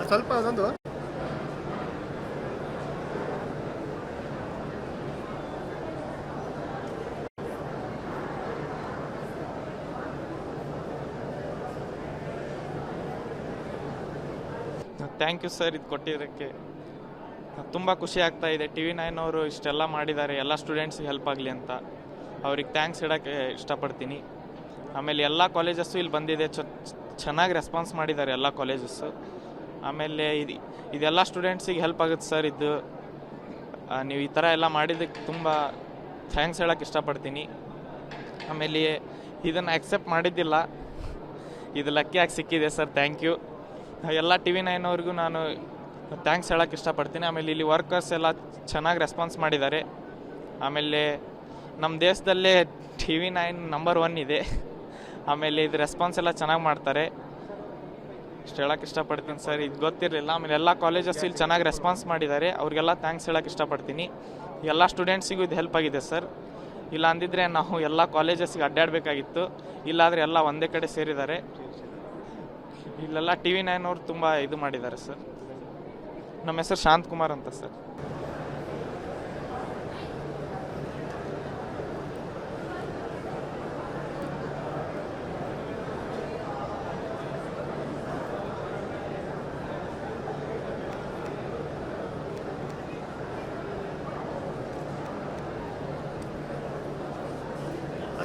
ಸ್ವಲ್ಪ ಅದೊಂದು thank you sir, ಇದು ಕೊಟ್ಟಿದ್ದಕ್ಕೆ ತುಂಬ ಖುಷಿ ಆಗ್ತಾ ಇದೆ. TV9 ಅವರು ಇಷ್ಟೆಲ್ಲ ಮಾಡಿದ್ದಾರೆ ಎಲ್ಲ ಸ್ಟೂಡೆಂಟ್ಸಿಗೆ ಹೆಲ್ಪ್ ಆಗಲಿ ಅಂತ ಅವ್ರಿಗೆ ಥ್ಯಾಂಕ್ಸ್ ಇಡೋಕ್ಕೆ ಇಷ್ಟಪಡ್ತೀನಿ. ಆಮೇಲೆ ಎಲ್ಲ ಕಾಲೇಜಸ್ಸು ಇಲ್ಲಿ ಬಂದಿದೆ, ಚೆನ್ನಾಗಿ ರೆಸ್ಪಾನ್ಸ್ ಮಾಡಿದ್ದಾರೆ ಎಲ್ಲ ಕಾಲೇಜಸ್ಸು. ಆಮೇಲೆ ಇದೆಲ್ಲ ಸ್ಟೂಡೆಂಟ್ಸಿಗೆ ಹೆಲ್ಪ್ ಆಗುತ್ತೆ ಸರ್. ಇದು ನೀವು ಈ ಥರ ಎಲ್ಲ ಮಾಡಿದ್ದಕ್ಕೆ ತುಂಬ ಥ್ಯಾಂಕ್ಸ್ ಹೇಳೋಕ್ಕೆ ಇಷ್ಟಪಡ್ತೀನಿ. ಆಮೇಲೆ ಇದನ್ನು ಆಕ್ಸೆಪ್ಟ್ ಮಾಡಿದ್ದಿಲ್ಲ, ಇದು ಲಕ್ಕಿಯಾಗಿ ಸಿಕ್ಕಿದೆ ಸರ್. ಥ್ಯಾಂಕ್ ಯು ಎಲ್ಲ TV9 ಅವ್ರಿಗೂ ನಾನು ಥ್ಯಾಂಕ್ಸ್ ಹೇಳೋಕ್ಕೆ ಇಷ್ಟಪಡ್ತೀನಿ. ಆಮೇಲೆ ಇಲ್ಲಿ ವರ್ಕರ್ಸ್ ಎಲ್ಲ ಚೆನ್ನಾಗಿ ರೆಸ್ಪಾನ್ಸ್ ಮಾಡಿದ್ದಾರೆ. ಆಮೇಲೆ ನಮ್ಮ ದೇಶದಲ್ಲೇ TV9 ನಂಬರ್ 1 ಇದೆ. ಆಮೇಲೆ ಇದು ರೆಸ್ಪಾನ್ಸ್ ಎಲ್ಲ ಚೆನ್ನಾಗಿ ಮಾಡ್ತಾರೆ, ಇಷ್ಟು ಹೇಳೋಕ್ಕೆ ಇಷ್ಟಪಡ್ತೀನಿ ಸರ್. ಇದು ಗೊತ್ತಿರಲಿಲ್ಲ. ಆಮೇಲೆ ಎಲ್ಲ ಕಾಲೇಜಸ್ ಇಲ್ಲಿ ಚೆನ್ನಾಗಿ ರೆಸ್ಪಾನ್ಸ್ ಮಾಡಿದ್ದಾರೆ, ಅವ್ರಿಗೆಲ್ಲ ಥ್ಯಾಂಕ್ಸ್ ಹೇಳೋಕ್ಕೆ ಇಷ್ಟಪಡ್ತೀನಿ. ಎಲ್ಲ ಸ್ಟೂಡೆಂಟ್ಸಿಗೂ ಇದು ಹೆಲ್ಪ್ ಆಗಿದೆ ಸರ್. ಇಲ್ಲ ಅಂದಿದ್ರೆ ನಾವು ಎಲ್ಲ ಕಾಲೇಜಸ್ಸಿಗೆ ಅಡ್ಡಾಡಬೇಕಾಗಿತ್ತು, ಇಲ್ಲಾದರೆ ಎಲ್ಲ ಒಂದೇ ಕಡೆ ಸೇರಿದ್ದಾರೆ. ಇಲ್ಲೆಲ್ಲ TV9 ಅವರು ತುಂಬ ಇದು ಮಾಡಿದ್ದಾರೆ ಸರ್. ನಮ್ಮ ಹೆಸರು ಶಾಂತಕುಮಾರ್ ಅಂತ ಸರ್.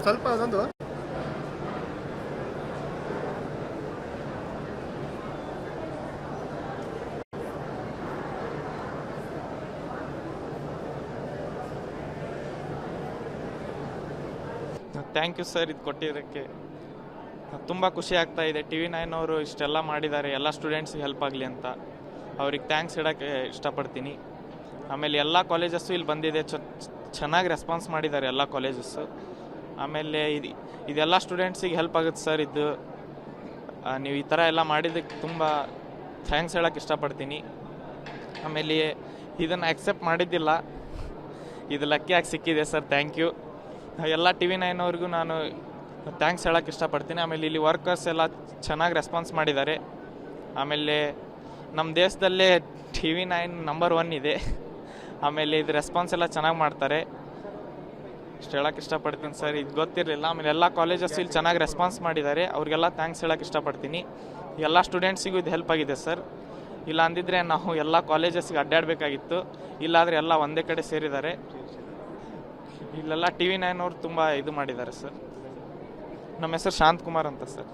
ಸ್ವಲ್ಪ ಅದೊಂದು ಥ್ಯಾಂಕ್ ಯು ಸರ್, ಇದು ಕೊಟ್ಟಿದ್ದಕ್ಕೆ ತುಂಬ ಖುಷಿ ಆಗ್ತಾ ಇದೆ. TV9 ಅವರು ಇಷ್ಟೆಲ್ಲ ಮಾಡಿದ್ದಾರೆ ಎಲ್ಲ ಸ್ಟೂಡೆಂಟ್ಸಿಗೆ ಹೆಲ್ಪ್ ಆಗಲಿ ಅಂತ ಅವ್ರಿಗೆ ಥ್ಯಾಂಕ್ಸ್ ಇಡೋಕ್ಕೆ ಇಷ್ಟಪಡ್ತೀನಿ. ಆಮೇಲೆ ಎಲ್ಲ ಕಾಲೇಜಸ್ಸು ಇಲ್ಲಿ ಬಂದಿದೆ, ಚೆನ್ನಾಗಿ ರೆಸ್ಪಾನ್ಸ್ ಮಾಡಿದ್ದಾರೆ ಎಲ್ಲ ಕಾಲೇಜಸ್ಸು. ಆಮೇಲೆ ಇದೆಲ್ಲ ಸ್ಟೂಡೆಂಟ್ಸಿಗೆ ಹೆಲ್ಪ್ ಆಗುತ್ತೆ ಸರ್. ಇದು ನೀವು ಈ ಥರ ಎಲ್ಲ ಮಾಡಿದ್ದಕ್ಕೆ ತುಂಬ ಥ್ಯಾಂಕ್ಸ್ ಹೇಳೋಕ್ಕೆ ಇಷ್ಟಪಡ್ತೀನಿ. ಆಮೇಲೆ ಇದನ್ನು ಆಕ್ಸೆಪ್ಟ್ ಮಾಡಿದ್ದಿಲ್ಲ, ಇದು ಲಕ್ಕಿಯಾಗಿ ಸಿಕ್ಕಿದೆ ಸರ್. ಥ್ಯಾಂಕ್ ಯು ಎಲ್ಲ TV9 ಅವ್ರಿಗೂ ನಾನು ಥ್ಯಾಂಕ್ಸ್ ಹೇಳೋಕ್ಕೆ ಇಷ್ಟಪಡ್ತೀನಿ. ಆಮೇಲೆ ಇಲ್ಲಿ ವರ್ಕರ್ಸ್ ಎಲ್ಲ ಚೆನ್ನಾಗಿ ರೆಸ್ಪಾನ್ಸ್ ಮಾಡಿದ್ದಾರೆ. ಆಮೇಲೆ ನಮ್ಮ ದೇಶದಲ್ಲೇ TV9 ನಂಬರ್ 1 ಇದೆ. ಆಮೇಲೆ ಇದು ರೆಸ್ಪಾನ್ಸ್ ಎಲ್ಲ ಚೆನ್ನಾಗಿ ಮಾಡ್ತಾರೆ, ಇಷ್ಟು ಹೇಳೋಕ್ಕೆ ಇಷ್ಟಪಡ್ತೀನಿ ಸರ್. ಇದು ಗೊತ್ತಿರಲಿಲ್ಲ. ಆಮೇಲೆ ಎಲ್ಲ ಕಾಲೇಜಸ್ ಇಲ್ಲಿ ಚೆನ್ನಾಗಿ ರೆಸ್ಪಾನ್ಸ್ ಮಾಡಿದ್ದಾರೆ, ಅವ್ರಿಗೆಲ್ಲ ಥ್ಯಾಂಕ್ಸ್ ಹೇಳೋಕ್ಕೆ ಇಷ್ಟಪಡ್ತೀನಿ. ಎಲ್ಲ ಸ್ಟೂಡೆಂಟ್ಸಿಗೂ ಇದು ಹೆಲ್ಪ್ ಆಗಿದೆ ಸರ್. ಇಲ್ಲ ಅಂದಿದ್ರೆ ನಾವು ಎಲ್ಲ ಕಾಲೇಜಸ್ಸಿಗೆ ಅಡ್ಡಾಡಬೇಕಾಗಿತ್ತು, ಇಲ್ಲಾದರೆ ಎಲ್ಲ ಒಂದೇ ಕಡೆ ಸೇರಿದ್ದಾರೆ. ಇಲ್ಲೆಲ್ಲ TV9 ಅವರು ತುಂಬ ಇದು ಮಾಡಿದ್ದಾರೆ ಸರ್. ನಮ್ಮ ಹೆಸರು ಶಾಂತಕುಮಾರ್ ಅಂತ ಸರ್.